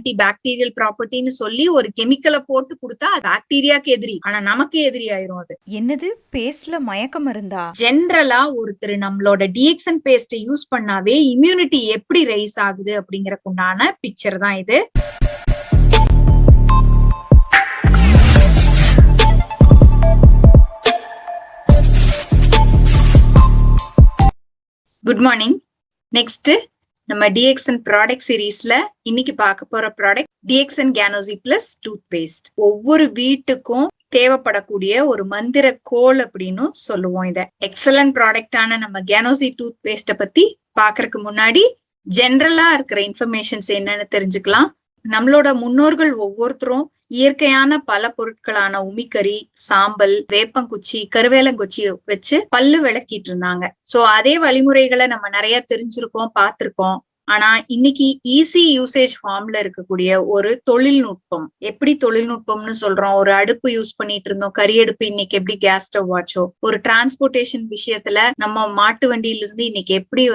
Anti bacterial ப்ராப்பர்ட்டின்னு சொல்லி ஒரு கெமிக்கலை போட்டு கொடுத்தா பாக்டீரியாக்கு எதிரி, ஆனா நமக்கு எதிரி ஆயிரும். அது என்னது, பேஸ்ட்ல மயக்கம் இருந்தா? ஜென்ரலா ஒருத்தர் நம்மளோட டிஎக்ஸ்என் பேஸ்ட் யூஸ் பண்ணாவே இம்யூனிட்டி எப்படி ரைஸ் ஆகுது அப்படிங்கறதுக்குண்டான பிக்சர் தான் இது. Good morning. நெக்ஸ்ட் நம்ம டிஎக்ஸ்என் ப்ராடக்ட் சீரீஸ்ல இன்னைக்கு பார்க்க போற product DXN Ganozhi plus toothpaste. ஒவ்வொரு வீட்டுக்கும் தேவைப்படக்கூடிய ஒரு மந்திர கோல் அப்படின்னு சொல்லுவோம். இத எக்ஸலன்ட் ப்ராடக்டான நம்ம கேனோசி டூத் பேஸ்ட பத்தி பாக்குறதுக்கு முன்னாடி ஜென்ரலா இருக்கிற இன்ஃபர்மேஷன்ஸ் என்னன்னு தெரிஞ்சுக்கலாம். நம்மளோட முன்னோர்கள் ஒவ்வொருத்தரும் இயற்கையான பல பொருட்களான உமிக்கறி, சாம்பல், வேப்பங்குச்சி, கருவேலங்குச்சி வச்சு பல்லு விளக்கிட்டு இருந்தாங்க. சோ அதே வழிமுறைகளை நம்ம நிறைய தெரிஞ்சிருக்கோம், பார்த்திருக்கோம். ஆனா இன்னைக்கு ஈஸி யூசேஜ் ஃபார்ம்ல இருக்கக்கூடிய ஒரு தொழில்நுட்பம், எப்படி தொழில்நுட்பம்னு சொல்றோம், ஒரு அடுப்பு யூஸ் பண்ணிட்டு இருந்தோம், கரி அடுப்பு, இன்னைக்கு எப்படி கேஸ் ஸ்டவ் ஆச்சோ, ஒரு டிரான்ஸ்போர்டேஷன் விஷயத்துல நம்ம மாட்டு வண்டியில இருந்து இன்னைக்கு எப்படி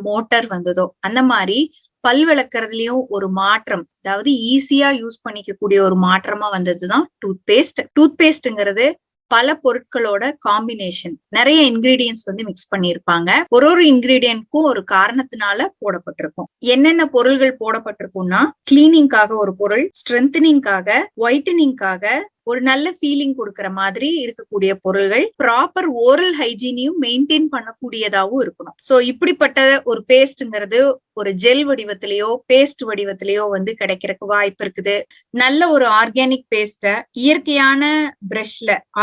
மோட்டார் வந்ததோ, அந்த மாதிரி பல் விளக்குறதுலயும் ஒரு மாற்றம், அதாவது ஈஸியா யூஸ் பண்ணிக்கக்கூடிய ஒரு மாற்றமா வந்ததுதான் டூத் பேஸ்ட். டூத் பேஸ்ட்ங்கிறது பல பொருட்களோட காம்பினேஷன், நிறைய இன்கிரீடியன்ஸ் மிக்ஸ் பண்ணிருப்பாங்க. ஒரு இன்கிரீடியன்ட்க்கும் ஒரு காரணத்தினால போடப்பட்டிருக்கும். என்னென்ன பொருள்கள் போடப்பட்டிருக்கும்னா, கிளீனிங்காக ஒரு பொருள், ஸ்ட்ரென்தனிங்காக, ஒயிட்டனிங்காக, ஒரு நல்ல ஃபீலிங் கொடுக்கற மாதிரி இருக்கக்கூடிய பொருள்கள், ப்ராப்பர் ஓரல் ஹைஜீனையும் மெயின்டைன் பண்ணக்கூடியதாகவும் இருக்கணும். சோ இப்படிப்பட்ட ஒரு பேஸ்ட்ங்கிறது ஒரு ஜெல் வடிவத்திலேயோ பேஸ்ட் வடிவத்திலேயோ கிடைக்கிறதுக்கு வாய்ப்பு இருக்குது. நல்ல ஒரு ஆர்கானிக் பேஸ்ட இயற்கையான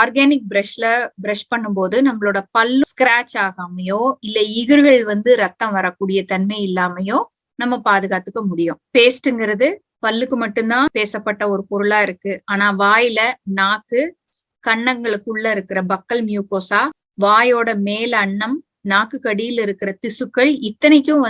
ஆர்கானிக் பிரஷ்ல பிரஷ் பண்ணும்போது நம்மளோட பல்லு ஸ்கிராச் ஆகாமையோ இல்ல ஈகர்கள் ரத்தம் வரக்கூடிய தன்மை இல்லாமையோ நம்ம பாதுகாத்துக்க முடியும். பேஸ்ட்ங்கிறது பல்லுக்கு மட்டும்தான் பேசப்பட்ட ஒரு பொருளா இருக்கு. ஆனா வாயில, நாக்கு, கன்னங்களுக்குள்ள இருக்கிற பக்கல் மியூகோசா, வாயோட மேல அன்னம், நாக்கு கடியில இருக்கிற திசுக்கள், இத்தனைக்கும்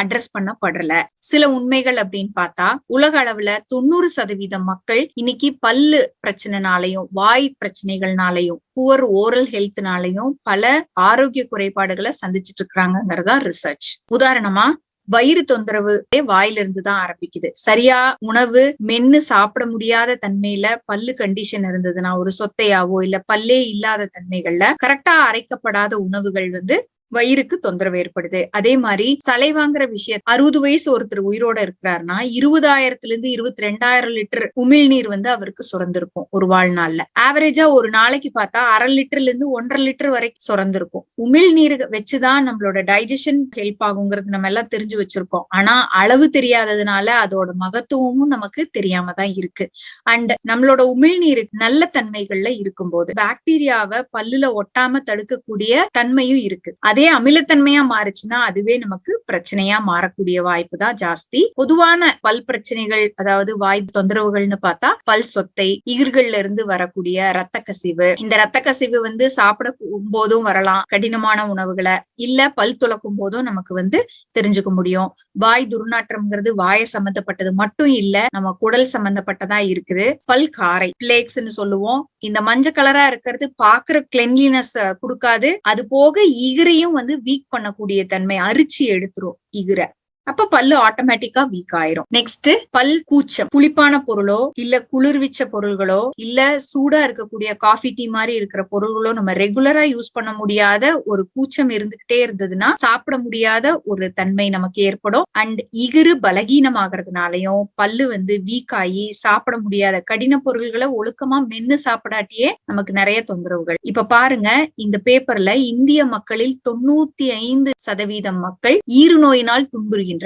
அட்ரஸ் பண்ணப்படல. சில உண்மைகள் அப்படின்னு பார்த்தா, உலக அளவுல 90% மக்கள் இன்னைக்கு பல்லு பிரச்சனைனாலையும் வாய் பிரச்சனைகள்னாலையும் புவர் ஓரல் ஹெல்த்னாலையும் பல ஆரோக்கிய குறைபாடுகளை சந்திச்சுட்டு இருக்கிறாங்கிறதா ரிசர்ச். உதாரணமா, வயிறு தொந்தரவு வாயில இருந்துதான் ஆரம்பிக்குது. சரியா உணவு மென்னு சாப்பிட முடியாத தன்மையில பல்லு கண்டிஷன் இருந்ததுன்னா, ஒரு சொத்தையாவோ இல்ல பல்லே இல்லாத தன்மைகள்ல கரெக்டா அரைக்கப்படாத உணவுகள் வயிறுக்கு தொந்தரவு ஏற்படுது. அதே மாதிரி சலைவாங்கிற விஷயம், 60 வயசு ஒருத்தர் உயிரோட இருக்கிறாருன்னா 20,000 22,000 லிட்டர் உமிழ்நீர் அவருக்கு சுரந்திருக்கும் ஒரு வாழ்நாள்ல. ஆவரேஜா ஒரு நாளைக்கு பார்த்தா 1/2 லிட்டர்ல இருந்து 1.5 லிட்டர் வரைக்கும் சுரந்திருக்கும். உமிழ்நீர் வச்சுதான் நம்மளோட டைஜஷன் ஹெல்ப் ஆகுங்கிறது நம்ம எல்லாம் தெரிஞ்சு வச்சிருக்கோம். ஆனா அளவு தெரியாததுனால அதோட மகத்துவமும் நமக்கு தெரியாம தான் இருக்கு. அண்ட் நம்மளோட உமிழ்நீர் நல்ல தன்மைகள்ல இருக்கும்போது பாக்டீரியாவை பல்லுல ஒட்டாம தடுக்கக்கூடிய தன்மையும் இருக்கு. அதே அமிலத்தன்மையா மாறுச்சுன்னா அதுவே நமக்கு பிரச்சனையா மாறக்கூடிய வாய்ப்பு தான் ஜாஸ்தி. பொதுவான பல் பிரச்சனைகள், அதாவது வாய் தொந்தரவுகள்னு பார்த்தா, பல் சொத்தை, ஈர்கள்ல இருந்து வரக்கூடிய ரத்த கசிவு, இந்த ரத்த கசிவு சாப்பிடும் போதும் வரலாம், கடினமான உணவுகளை இல்ல பல் துலக்கும் போதும் நமக்கு தெரிஞ்சுக்க முடியும். வாய் துர்நாற்றம்ங்கிறது வாயை சம்பந்தப்பட்டது மட்டும் இல்ல, நம்ம குடல் சம்பந்தப்பட்டதா இருக்குது. பல் காரை, பிளேக்ஸ்ன்னு சொல்லுவோம். இந்த மஞ்சள் கலரா இருக்கிறது பாக்குற கிளென்லினஸ் கொடுக்காது. அது போக ஈகரையும் வீக் பண்ணக்கூடிய தன்மை, அரிச்சு எடுத்துரும் ஈகரை. அப்ப பல்லு ஆட்டோமேட்டிக்கா வீக் ஆயிரும். நெக்ஸ்ட், பல் கூச்சம், புளிப்பான பொருளோ இல்ல குளிர்விச்ச பொருள்களோ இல்ல சூடா இருக்கக்கூடிய காஃபி டீ மாதிரி இருக்கிற பொருள்களோ நம்ம ரெகுலரா யூஸ் பண்ண முடியாத ஒரு கூச்சம் இருந்துகிட்டே இருந்ததுன்னா சாப்பிட முடியாத ஒரு தன்மை நமக்கு ஏற்படும். அண்ட் இகுறு பலகீனமாகறதுனாலயும் பல்லு வீக் ஆகி சாப்பிட முடியாத கடின பொருள்களை ஒழுக்கமா மென்னு சாப்பிடாட்டியே நமக்கு நிறைய தொந்தரவுகள். இப்ப பாருங்க, இந்த பேப்பர்ல இந்திய மக்களில் 95% மக்கள் ஈறு நோயினால் துன்புறுகின்றனர்.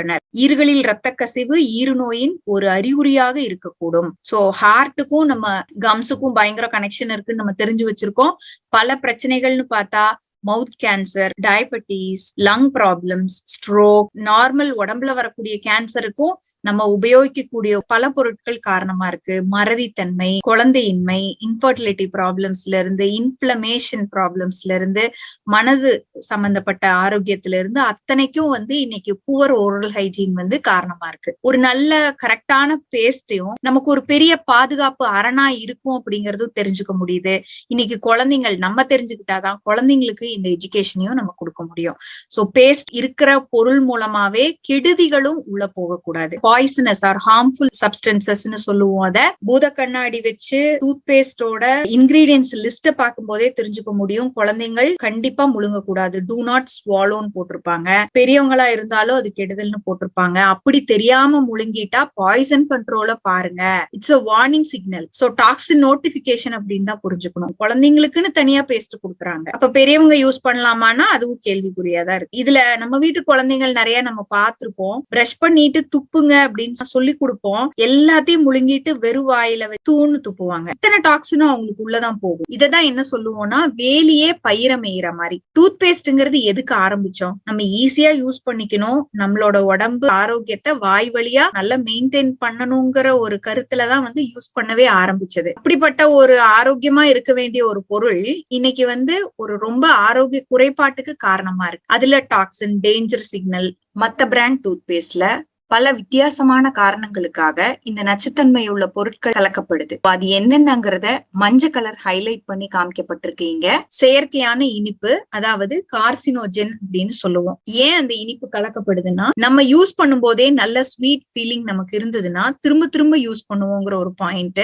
ஈறுகளில் இரத்த கசிவு ஈறு நோயின் ஒரு அறிகுறியாக இருக்கக்கூடும். சோ ஹார்ட்டுக்கும் நம்ம கம்ஸுக்கும் பயங்கர கனெக்ஷன் இருக்குன்னு நம்ம தெரிஞ்சு வச்சிருக்கோம். பல பிரச்சனைகள்னு பார்த்தா mouth cancer, diabetes, lung problems, stroke, normal உடம்புல வரக்கூடிய கேன்சருக்கும் நம்ம உபயோகிக்கக்கூடிய பல பொருட்கள் காரணமா இருக்கு. மறதித்தன்மை, குழந்தையின்மை, இன்ஃபர்டிலிட்டி ப்ராப்ளம்ஸ்ல இருந்து, இன்ஃபிளமேஷன் ப்ராப்ளம்ஸ்ல இருந்து, மனது சம்பந்தப்பட்ட ஆரோக்கியத்துல இருந்து அத்தனைக்கும் இன்னைக்கு புவர் ஓரல் ஹைஜீன் காரணமா இருக்கு. ஒரு நல்ல கரெக்டான பேஸ்டையும் நமக்கு ஒரு பெரிய பாதுகாப்பு அரணா இருக்கும் அப்படிங்கறதும் தெரிஞ்சுக்க முடியுது. இன்னைக்கு குழந்தைங்கள் நம்ம தெரிஞ்சுக்கிட்டாதான் குழந்தைங்களுக்கு இந்த எஜுகேஷனையும் நம்ம கொடுக்க தெரிஞ்சுக்க முடியும். சோ பேஸ்ட் இருக்கிற பொருள் மூலமாவே கெடுதிகளும் உள்ள போகக்கூடாது. பாய்சனஸ் ஆர் ஹார்ம்ஃபுல் சப்ஸ்டன்சஸ்ன்னு சொல்லுவோம். அத பூத கண்ணாடி வச்சு டூத் பேஸ்டோட இன்கிரீடியன்ஸ் லிஸ்ட பார்க்கும் போதே தெரிஞ்சுக்க முடியும். குழந்தைகள் கண்டிப்பா முழுங்க கூடாது. டூ நாட் ஸ்வாலோன்னு போட்டிருப்பாங்க. பெரியவங்களா இருந்தாலும் அது கெடுதல்னு போட்டிருப்பாங்க. அப்படி தெரியாம முழுங்கிட்டா பாய்சன் கண்ட்ரோல பாருங்க. It's a warning signal. So toxin notification அப்படின்னு தான் புரிஞ்சுக்கணும். குழந்தைங்களுக்குன்னு தனியா பேஸ்ட் கொடுக்குறாங்க. அப்ப பெரியவங்க யூஸ் பண்ணலாமான்னா அதுவும் கேள்விக்குறியாதான் இருக்கு. இதுல நம்ம வீட்டு குழந்தைகள் நிறைய நம்ம பார்த்திருப்போம். பிரஷ் பண்ணிட்டு துப்புங்க அப்படின்னு சொல்லி கொடுப்போம். எல்லாத்தையும் முழுங்கிட்டு வெறும் வாயில தூன்னு துப்புவாங்க. இத்தனை டாக்ஸினும் அவங்களுக்கு உள்ளதான் போகும். இததான் என்ன சொல்லுவோம்னா வேலியே பயிர மேயிற மாதிரி. டூத் பேஸ்ட்ங்கிறது எதுக்கு ஆரம்பிச்சோம்? நம்ம ஈஸியா யூஸ் பண்ணிக்கணும், நம்மளோட உடம்பு ஆரோக்கியத்தை வாய் வழியா நல்லா மெயின்டைன் பண்ணணுங்கிற ஒரு கருத்துலதான் யூஸ் பண்ணவே ஆரம்பிச்சது. அப்படிப்பட்ட ஒரு ஆரோக்கியமா இருக்க வேண்டிய ஒரு பொருள் இன்னைக்கு ஒரு ரொம்ப ஆரோக்கிய குறைபாட்டுக்கு காரணமா இருக்கு. அதுல டாக்ஸின், டேஞ்சர் சிக்னல். மத்த பிராண்ட் டூத் பேஸ்ட்ல பல வித்தியாசமான காரணங்களுக்காக இந்த நச்சுத்தன்மை உள்ள பொருட்கள் கலக்கப்படுது. அது என்னென்னங்கிறத மஞ்சள் கலர் ஹைலைட் பண்ணி காமிக்கப்பட்டிருக்கீங்க. செயற்கையான இனிப்பு, அதாவது கார்சினோஜன் அப்படின்னு சொல்லுவோம். ஏன் அந்த இனிப்பு கலக்கப்படுதுன்னா நம்ம யூஸ் பண்ணும் போதே நல்ல ஸ்வீட் ஃபீலிங் நமக்கு இருந்ததுன்னா திரும்ப திரும்ப யூஸ் பண்ணுவோங்கிற ஒரு பாயிண்ட்.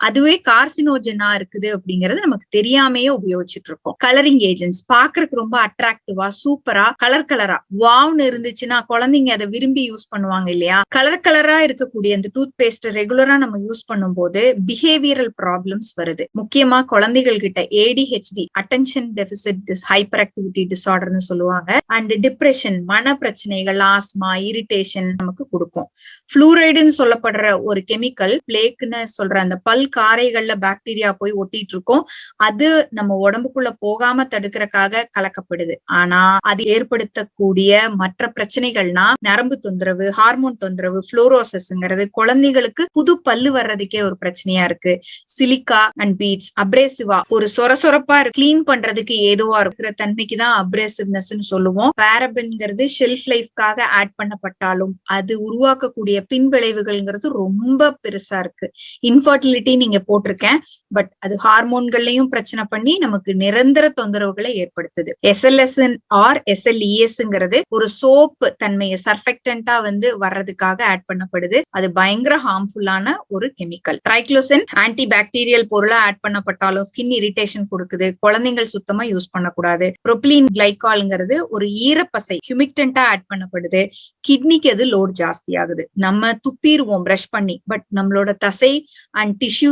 அதுவே கார்சினோஜனா இருக்குது அப்படிங்கறது நமக்கு தெரியாமையே உபயோகிச்சுட்டு இருக்கோம். கலரிங் ஏஜென்ட்ஸ் பாக்குறதுக்கு ரொம்ப அட்ராக்டிவா சூப்பரா கலரா வாவ்னு இருந்துச்சுன்னா குழந்தைங்க அதை விரும்பி யூஸ் பண்ணுவாங்க இல்லையா? கலரா இருக்கக்கூடிய அந்த டூத் பேஸ்ட் ரெகுலரா நம்ம யூஸ் பண்ணும் போது பிஹேவியரல் ப்ராப்ளம்ஸ் வருது. முக்கியமா குழந்தைகள் கிட்ட ADHD, attention deficit hyperactivity டிசார்டர்னு சொல்லுவாங்க, அண்ட் டிப்ரெஷன், மன பிரச்சனைகள், ஆஸ்மா, இரிட்டேஷன் நமக்கு கொடுக்கும். புளூரைடுன்னு சொல்லப்படுற ஒரு கெமிக்கல், பிளேக்னு சொல்ற அந்த பல் காரைகள்ல பாக்டீரியா போய் ஒட்டிட்டு இருக்கும். அது நம்ம உடம்புக்குள்ள போகாம தடுக்கிறதுக்காக கலக்கப்படுது. ஆனா அது ஏற்படுத்தக்கூடிய மற்ற பிரச்சனைகள்னா நரம்பு தொந்தரவு, ஹார்மோன் தொந்தரவு, புளோரோசிஸ்ங்கிறது, குழந்தைகளுக்கு புது பல்லு வர்றதுக்கே ஒரு பிரச்சனையா இருக்கு. சிலிக்கா அண்ட் பீட்ஸ் அப்ரேசிவா, ஒரு சொரசொரப்பா கிளீன் பண்றதுக்கு ஏதுவா இருக்கிற தன்மைக்கு தான் அப்ரேசிவ்னஸ்ன்னு சொல்லுவோம். பாரபன்ங்கிறது ஷெல்ஃப் லைஃப்காக ஆட் பண்ணப்பட்டாலும் அது உருவாக்கக்கூடிய பின் விளைவுகள்ங்கிறது ரொம்ப பெருசா இருக்கு. இன்ஃபர்டிலிட்டி நீங்க போட்டிருக்கேன், பட் அது ஹார்மோன்கள்லயும் பிரச்சனை பண்ணி நமக்கு நிரந்தர தொந்தரவுகளை ஏற்படுத்துது. SLS ஆர் SLESங்கிறது ஒரு சோப் தன்மையை சர்ஃபெக்டன்டா வர்றதுக்காக ஆட் பண்ணப்படுது. அது பயங்கர ஹார்ம்ஃபுல்லான ஒரு கெமிக்கல். ட்ரைக்ளோசின் ஆன்டி பாக்டீரியல் பொருளா ஆட் பண்ணப்பட்டாலும் ஸ்கின் இரிட்டேஷன் கொடுக்குது. குழந்தைகள் சுத்தமா யூஸ் பண்ணக்கூடாது. புரோபிலீன் கிளைகால்ங்கிறது ஒரு ஈரப்பசை ஹியூமிக்டன்டா ஆட் பண்ணப்படுது. கிட்னிக்கு அது லோட் ஜாஸ்தி ஆகுது. நம்ம துப்பிடுவோம் பிரஷ் பண்ணி, பட் நம்மளோட தசை அண்ட் டிஷ்யூஸ்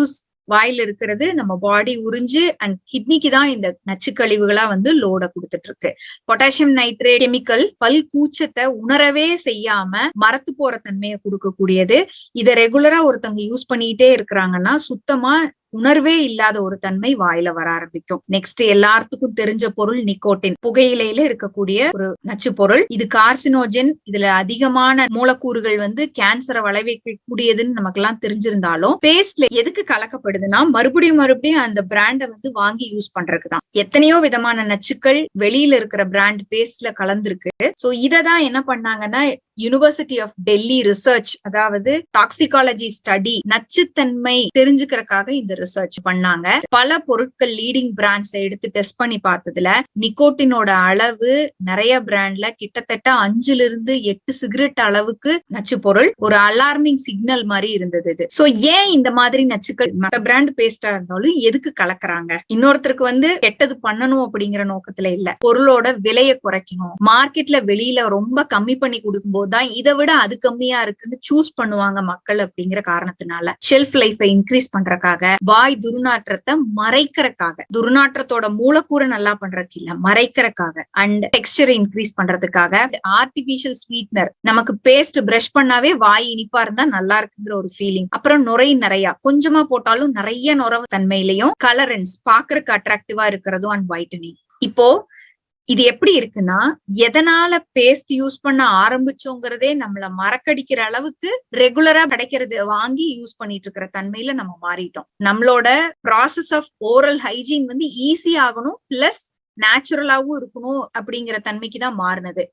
வாயில இருக்கிறது நம்ம பாடி உறிஞ்சு அண்ட் கிட்னிக்கு தான் இந்த நச்சுக்கழிவுகளா லோட கொடுத்துட்டு இருக்கு. பொட்டாசியம் நைட்ரேட் கெமிக்கல் பல் கூச்சத்தை உணரவே செய்யாம மரத்து போற தன்மையை கொடுக்கக்கூடியது. இதை ரெகுலரா ஒருத்தவங்க யூஸ் பண்ணிட்டே இருக்கிறாங்கன்னா சுத்தமா உணர்வே இல்லாத ஒரு தன்மை வாயில வர ஆரம்பிக்கும். நெக்ஸ்ட் எல்லாத்துக்கும் தெரிஞ்ச பொருள் நிக்கோட்டின். புகையிலையில இருக்கக்கூடிய ஒரு நச்சு பொருள். இது கார்சினோஜன். இதுல அதிகமான மூலக்கூறுகள் கேன்சரை விளைவிக்கக்கூடியதுன்னு நமக்கு எல்லாம் தெரிஞ்சிருந்தாலும் பேஸ்ட்ல எதுக்கு கலக்கப்படுதுன்னா மறுபடியும் அந்த பிராண்டை வாங்கி யூஸ் பண்றதுக்குதான். எத்தனையோ விதமான நச்சுக்கள் வெளியில இருக்கிற பிராண்ட் பேஸ்ட்ல கலந்துருக்கு. சோ இததான் என்ன பண்ணாங்கன்னா யூனிவர்சிட்டி ஆஃப் டெல்லி ரிசர்ச், அதாவது டாக்சிகாலஜி ஸ்டடி, நச்சுத்தன்மை தெரிஞ்சுக்கிறதுக்காக இந்த ரிசர்ச் பண்ணாங்க. பல பொருட்கள் லீடிங் பிராண்ட்ஸ் எடுத்து டெஸ்ட் பண்ணி பார்த்ததுல நிக்கோட்டினோட அளவு நிறைய பிராண்ட்ல கிட்டத்தட்ட 5 to 8 சிகரெட் அளவுக்கு நச்சு பொருள். ஒரு அலார்மிங் சிக்னல் மாதிரி இருந்தது. சோ ஏன் இந்த மாதிரி நச்சுக்கள் மற்ற பிராண்ட் பேஸ்டா இருந்தாலும் எதுக்கு கலக்குறாங்க? இன்னொருத்தருக்கு கெட்டது பண்ணணும் அப்படிங்கிற நோக்கத்துல இல்ல, பொருளோட விலையை குறைக்கணும். மார்க்கெட்ல வெளியில ரொம்ப கம்மி பண்ணி கொடுக்கும்போது தான் இதை விட அது கம்மியா இருக்குன்னு சூஸ் பண்ணுவாங்க மக்கள். அப்படிங்கிற காரணத்தினால ஷெல்ஃப் லைஃபை இன்க்ரீஸ் பண்றதுக்காக, வாய் துர்நாற்றத்தை மறைக்கிறதுக்காக, துர்நாற்றத்தோட மூலக்கூறு நல்லா பண்றதுக்கு இல்ல, மறைக்கிறதுக்காக, அண்ட் டெக்ஸ்டர் இன்க்ரீஸ் பண்றதுக்காக, ஆர்டிபிஷியல் ஸ்வீட்னர். நமக்கு பேஸ்ட் பிரஷ் பண்ணாவே வாய் இனிப்பா இருந்தா நல்லா இருக்குங்கிற ஒரு ஃபீலிங். அப்புறம் நுரை நிறைய கொஞ்சமா போட்டாலும் நிறைய நுரவு தன்மையிலையும், கலரன்ஸ் பாக்குறதுக்கு அட்ராக்டிவா இருக்கிறதும், அண்ட் வைட்டனிங். இப்போ இது எப்படி இருக்குன்னா எதனால பேஸ்ட் யூஸ் பண்ண ஆரம்பிச்சோங்கிறதே நம்மள மறக்கடிக்கிற அளவுக்கு ரெகுலரா கிடைக்கிறது வாங்கி யூஸ் பண்ணிட்டு இருக்கிற தன்மையில நம்ம மாறிட்டோம். நம்மளோட process of oral hygiene easy ஆகணும், பிளஸ் நேச்சுரலாவும் இருக்கணும் அப்படிங்கிற தன்மைக்கு தான் மாறினது.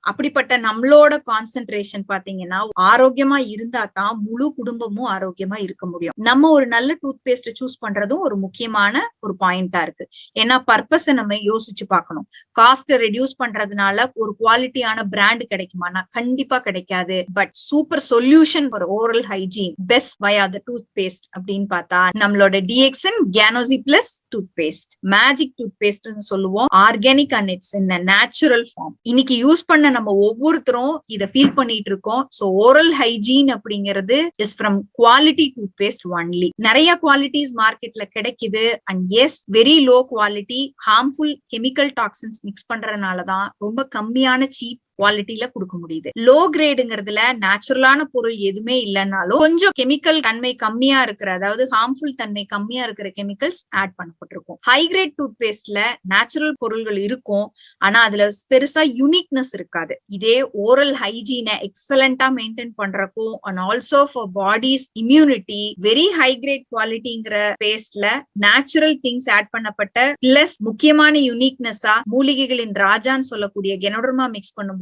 அப்படிப்பட்ட நம்மளோட கான்சென்ட்ரேஷன் பாத்தீங்கன்னா ஆரோக்கியமா இருந்தா தான் முழு குடும்பமும் ஆரோக்கியமா இருக்க முடியும். நம்ம ஒரு நல்ல டூத் பேஸ்ட் சூஸ் பண்றதும் ஒரு முக்கியமான ஒரு பாயிண்டா இருக்கு. ஏன்னா பர்பஸ நம்ம யோசிச்சு பார்க்கணும். காஸ்ட் ரெடியூஸ் பண்றதுனால ஒரு குவாலிட்டியான பிராண்ட் கிடைக்குமானா கண்டிப்பா கிடைக்காது. But super solution for oral hygiene best via the toothpaste அப்படின்னு பார்த்தா நம்மளோட DXN Ganozhi plus toothpaste magic toothpaste சொல்லுவோம். Organic and it's in natural form. இன்னைக்கு யூஸ் பண்ண நம்ம ஒவ்வொருத்தரும் இதை ஃபீல் பண்ணிட்டு இருக்கோம். சோ ஓரல் ஹைஜீன் அப்படிங்கிறது is from quality toothpaste only. நிறைய குவாலிட்டிஸ் மார்க்கெட்ல கிடைக்குது. And as very low quality harmful chemical toxins mix பண்றதுனாலதான் ரொம்ப கம்மியான சீப் குவாலிட்டியில கொடுக்க முடியுது. லோ கிரேடுங்கிறதுல நேச்சுரலான பொருள் எதுவுமே இல்லைன்னாலும் கொஞ்சம் கெமிக்கல் தன்மை கம்மியா இருக்கிற, அதாவது ஹார்ம்ஃபுல் தன்மை கம்மியா இருக்கிற கெமிக்கல்ஸ் ஆட் பண்ணப்பட்டிருக்கும். ஹை கிரேட் டூத் பேஸ்ட்ல நேச்சுரல் பொருள்கள் இருக்கும், ஆனா அதுல பெருசா யூனிக்னஸ் இருக்காது. இதே ஓரல் ஹைஜீனை எக்ஸலண்டா மெயின்டைன் பண்றக்கும் and also for body's immunity very high grade குவாலிட்டிங்கிற பேஸ்ட்ல நேச்சுரல் திங்ஸ் ஆட் பண்ணப்பட்ட பிளஸ் முக்கியமான யூனிக்னஸா மூலிகைகளின் ராஜான்னு சொல்லக்கூடிய கெனோடர்மா மிக்ஸ் பண்ணும்போது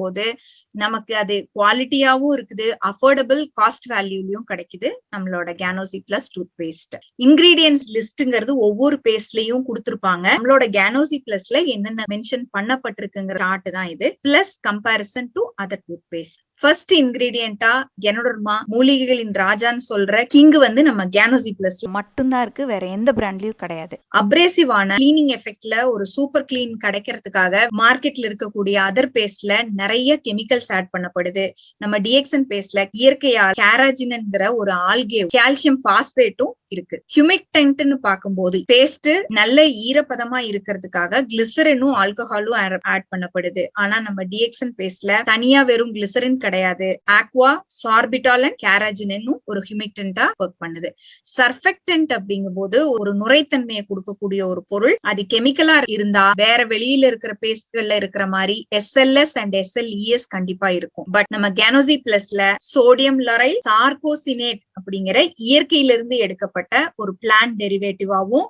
நமக்கு அது குவாலிட்டியாவும் இருக்குது, அஃபோர்டபிள் காஸ்ட் வேல்யூலயும் கிடைக்குது நம்மளோட கேனோசி பிளஸ் டூத் பேஸ்ட். இன்கிரீடியன்ஸ் லிஸ்ட்ங்கிறது ஒவ்வொரு பேஸ்ட்லயும் கொடுத்திருப்பாங்க. நம்மளோட கேனோசி பிளஸ்ல என்னென்ன மென்ஷன் பண்ணப்பட்டிருக்குங்கிற சார்ட் தான் இது. Plus comparison to other toothpaste. First இன்கிரீடியன்டா கெனோடர்மா மூலிகைகளின் ராஜான்னு சொல்ற கிங் வந்து நம்ம கேனோசி பிளஸ் மட்டும்தான் இருக்கு, வேற எந்த பிராண்ட்லயும் கிடையாது. அப்ரேசிவான கிளீனிங் எஃபெக்ட்ல ஒரு சூப்பர் கிளீன் கிடைக்கிறதுக்காக மார்க்கெட்ல இருக்கக்கூடிய அதர் பேஸ்ட்ல நிறைய கெமிக்கல்ஸ் ஆட் பண்ணப்படுது. நம்ம டிஎக்ஸ்என் பேஸ்ட்ல இயற்கையா கேராஜின்ங்கிற ஒரு ஆல்கே கால்சியம் பாஸ்பேட்டும் இருக்கு. ஹியூமிக்டன்ட்னு பார்க்கும்போது பேஸ்ட் நல்ல ஈரப்பதமா இருக்கிறதுக்காக கிளிசரினும் ஆல்கஹாலும் ஆட் பண்ணப்படுது. ஆனா நம்ம டிஎக்ஸ்என் பேஸ்ட்ல தனியா வெறும் கிளிசரின் கிடையாது, ஆக்வா, சார்பிட்டால் அண்ட் கேராஜினும் ஒரு ஹியூமிக்டன்டா ஒர்க் பண்ணுது. சர்ஃபெக்டன்ட் அப்படிங்கும்போது ஒரு நுரைத்தன்மையை கொடுக்கக்கூடிய ஒரு பொருள். அது கெமிக்கலா இருந்தா வேற வெளியில இருக்கிற பேஸ்ட்கள்ல இருக்கிற மாதிரி SLS அண்ட் SLES கண்டிப்பா இருக்கும். பட் நம்ம கேனோசி பிளஸ்ல சோடியம் லரைல் சார்கோசினேட் அப்படிங்கிற இயற்கையிலிருந்து எடுக்கப்பட்ட ஒரு பிளான்ட் டெரிவேட்டிவாவும்